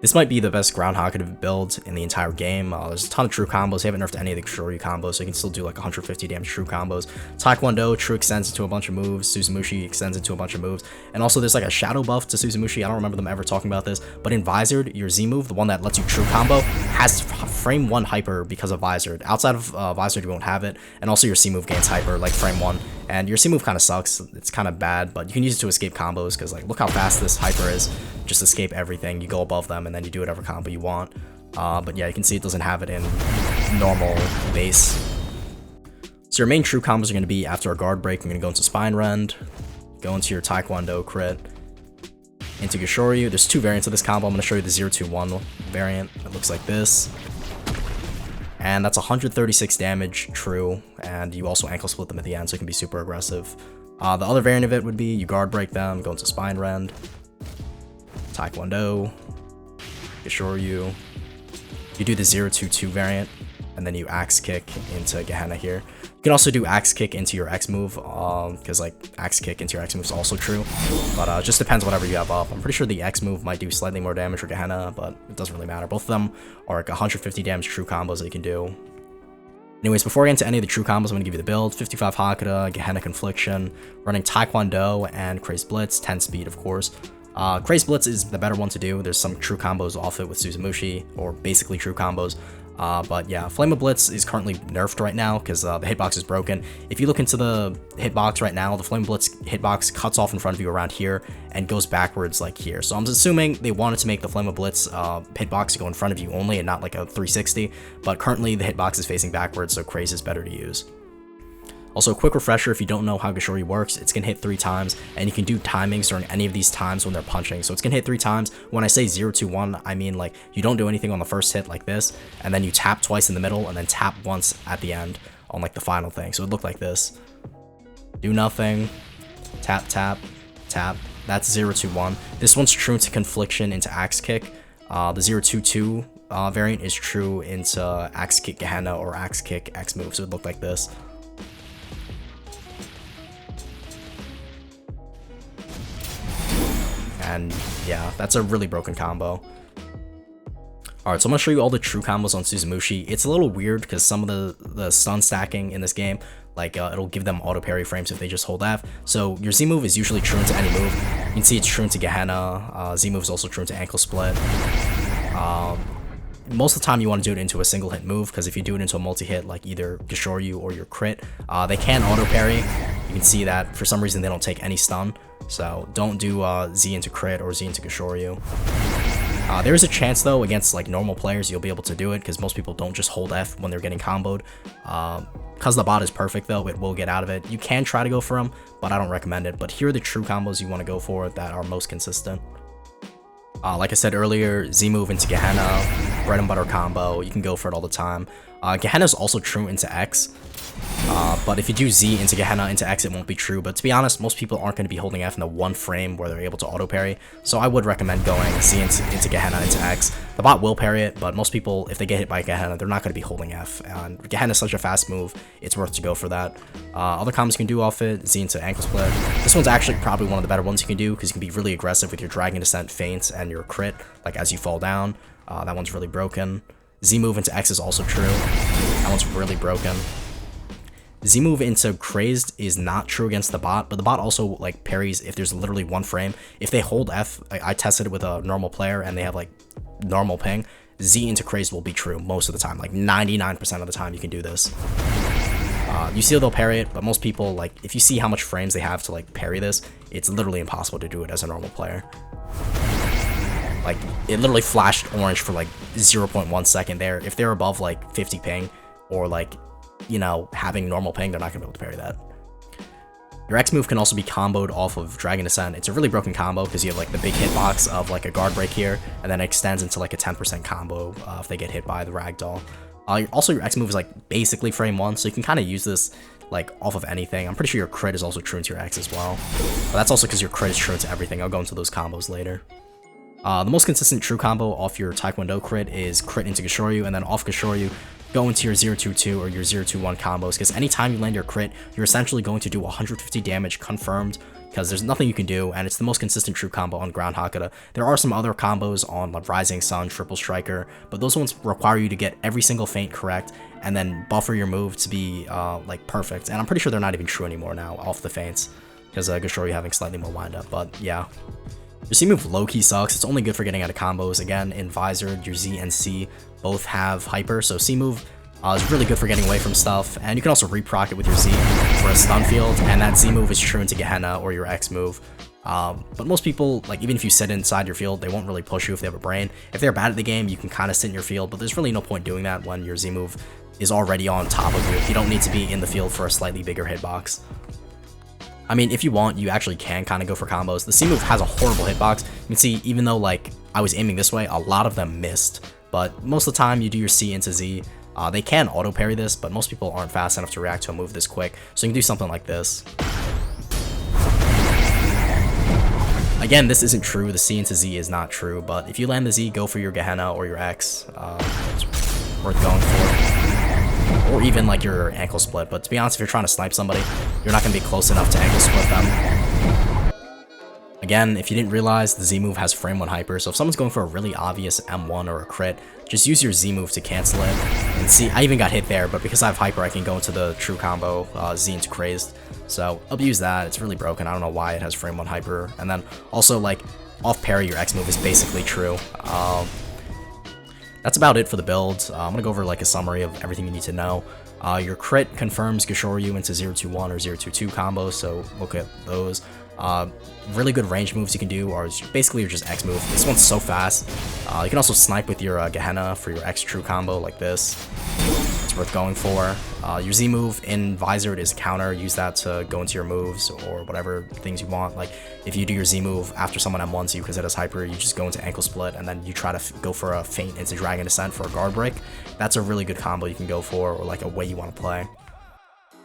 This might be the best ground Hakuda build in the entire game. There's a ton of true combos. They haven't nerfed any of the Kishoryu combos, so you can still do like 150 damage true combos. Taekwondo, true extends into a bunch of moves. Suzumushi extends into a bunch of moves. And also there's like a shadow buff to Suzumushi. I don't remember them ever talking about this, but in Visored, your Z move, the one that lets you true combo, has frame 1 hyper because of Visored. Outside of Visored, you won't have it. And also your C move gains hyper, like frame 1. And your C move kind of sucks. It's kind of bad, but you can use it to escape combos, because like look how fast this hyper is. Just escape everything. You go above them, and then you do whatever combo you want. But yeah, you can see it doesn't have it in normal base. So your main true combos are going to be after a guard break, you're going to go into Spine Rend, go into your Taekwondo crit, into Kishoryu. There's 2 variants of this combo. I'm going to show you the 0-2-1 variant. It looks like this. And that's 136 damage true, and you also ankle split them at the end, so it can be super aggressive. The other variant of it would be you guard break them, go into Spine Rend, Taekwondo, Kishoryu. You do the 0-2-2 variant, and then you axe kick into Gehenna here. You can also do axe kick into your X move, because like axe kick into your X move is also true, but it just depends whatever you have up. I'm pretty sure the X move might do slightly more damage for Gehenna, but it doesn't really matter. Both of them are like 150 damage true combos that you can do. Anyways, before I get into any of the true combos, I'm going to give you the build. 55 Hakuda, Gehenna Confliction, running Taekwondo and Crazed Blitz, 10 speed of course. Crazed Blitz is the better one to do. There's some true combos off it with Suzumushi, or basically true combos. But yeah, Flame of Blitz is currently nerfed right now because the hitbox is broken. If you look into the hitbox right now, the Flame of Blitz hitbox cuts off in front of you around here and goes backwards like here. So I'm assuming they wanted to make the Flame of Blitz hitbox go in front of you only and not like a 360, but currently the hitbox is facing backwards, so Craze is better to use. Also, a quick refresher, if you don't know how Kishoryu works, it's gonna hit 3 times, and you can do timings during any of these times when they're punching. So it's gonna hit 3 times. When I say 0-2-1, I mean like you don't do anything on the first hit like this, and then you tap twice in the middle, and then tap once at the end on like the final thing. So it looked like this. Do nothing, tap, tap, tap. That's 0-2-1. This one's true into Confliction into Axe Kick. The 0-2-2 variant is true into Axe Kick Gehenna or Axe Kick X move. So it looked like this. And yeah, that's a really broken combo. Alright, so I'm going to show you all the true combos on Suzumushi. It's a little weird because some of the stun stacking in this game, like it'll give them auto parry frames if they just hold F. So your Z move is usually true into any move. You can see it's true into Gehenna. Z move is also true into ankle split. Most of the time you want to do it into a single hit move, because if you do it into a multi-hit like either Kishoryu or your crit, they can auto parry. You can see that for some reason they don't take any stun. So don't do Z into crit or Z into Kishoryu. There is a chance though against like normal players you'll be able to do it, because most people don't just hold F when they're getting comboed. Because the bot is perfect though, it will get out of it. You can try to go for them, but I don't recommend it. But here are the true combos you want to go for that are most consistent. Like I said earlier, Z move into Gehenna, bread and butter combo, you can go for it all the time. Gehenna is also true into X, but if you do Z into Gehenna into X, it won't be true. But to be honest, most people aren't going to be holding F in the one frame where they're able to auto parry, so I would recommend going Z into Gehenna into X. The bot will parry it, but most people, if they get hit by Gehenna, they're not going to be holding F, and Gehenna is such a fast move, it's worth to go for that. Other combos you can do off it, Z into ankle split. This one's actually probably one of the better ones you can do, because you can be really aggressive with your Dragon Descent feints and your crit, like as you fall down. That one's really broken. Z move into X is also true. That one's really broken. Z move into Crazed is not true against the bot, but the bot also like parries if there's literally one frame. If they hold F, I tested it with a normal player and they have like normal ping, Z into Crazed will be true most of the time. Like 99% of the time you can do this. You see they'll parry it, but most people, like if you see how much frames they have to like parry this, it's literally impossible to do it as a normal player. Like, it literally flashed orange for like 0.1 second there. If they're above like 50 ping or like, you know, having normal ping, they're not gonna be able to parry that. Your X move can also be comboed off of Dragon Descent. It's a really broken combo because you have like the big hitbox of like a guard break here, and then it extends into like a 10% combo if they get hit by the ragdoll. Also, your X move is like basically frame 1, so you can kind of use this like off of anything. I'm pretty sure your crit is also true into your X as well. But that's also because your crit is true into everything. I'll go into those combos later. The most consistent true combo off your Taekwondo crit is crit into Kishoryu, and then off Kishoryu, go into your 0-2-2 or your 0-2-1 combos, because anytime you land your crit, you're essentially going to do 150 damage confirmed because there's nothing you can do, and it's the most consistent true combo on ground Hakuda. There are some other combos on like Rising Sun, Triple Striker, but those ones require you to get every single feint correct and then buffer your move to be like perfect. And I'm pretty sure they're not even true anymore now off the feints, because Gashoryu having slightly more windup. But yeah, your C move low-key sucks. It's only good for getting out of combos. Again, in Visor, your Z and C both have hyper, so C move is really good for getting away from stuff, and you can also reproc it with your Z for a stun field, and that Z move is true into Gehenna or your X move. But most people, like, even if you sit inside your field, they won't really push you if they have a brain. If they're bad at the game, you can kind of sit in your field, but there's really no point doing that when your Z move is already on top of you. You don't need to be in the field for a slightly bigger hitbox. I mean, if you want, you actually can kind of go for combos. The C move has a horrible hitbox. You can see, even though, like, I was aiming this way, a lot of them missed. But most of the time, you do your C into Z. They can auto parry this, but most people aren't fast enough to react to a move this quick. So you can do something like this. Again, this isn't true. The C into Z is not true. But if you land the Z, go for your Gehenna or your X. It's worth going for. Or even like your ankle split. But to be honest, if you're trying to snipe somebody, you're not going to be close enough to ankle split them. Again, if you didn't realize, the Z move has frame 1 hyper, so if someone's going for a really obvious M1 or a crit, just use your Z move to cancel it. And see, I even got hit there, but because I have hyper, I can go into the true combo, Z into crazed. So abuse that. It's really broken. I don't know why it has frame 1 hyper. And then also, like, off parry, your X move is basically true. That's about it for the build. I'm gonna go over like a summary of everything you need to know. Your crit confirms Gashoryu into 0-2-1 or 0-2-2 combos, so look at those. Really good range moves you can do are basically your just X move. This one's so fast. You can also snipe with your Gehenna for your X true combo like this. It's worth going for. Your Z move in Visor is counter. Use that to go into your moves or whatever things you want. Like if you do your Z move after someone M1s you because it has hyper, you just go into ankle split and then you try to go for a feint into Dragon Descent for a guard break. That's a really good combo you can go for, or like a way you want to play.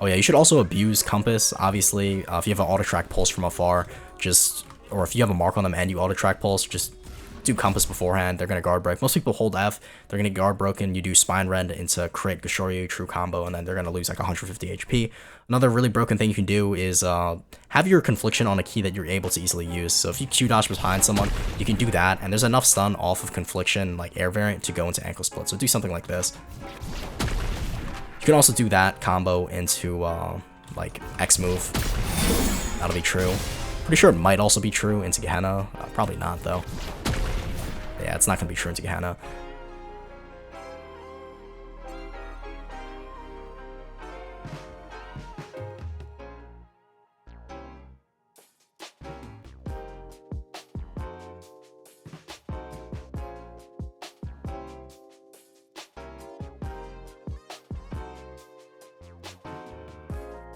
Oh yeah, you should also abuse Compass, obviously. If you have an auto-track pulse from afar, or if you have a mark on them and you auto-track pulse, just do Compass beforehand. They're going to guard break. Most people hold F, they're going to guard broken. You do Spine Rend into crit, Gashoryu, true combo, and then they're going to lose like 150 HP. Another really broken thing you can do is have your Confliction on a key that you're able to easily use. So if you Q-dodge behind someone, you can do that, and there's enough stun off of Confliction, like air variant, to go into ankle split. So do something like this. You can also do that combo into like X move. That'll be true. Pretty sure it might also be true into Gehenna. Probably not though. Yeah, it's not gonna be true into Gehenna.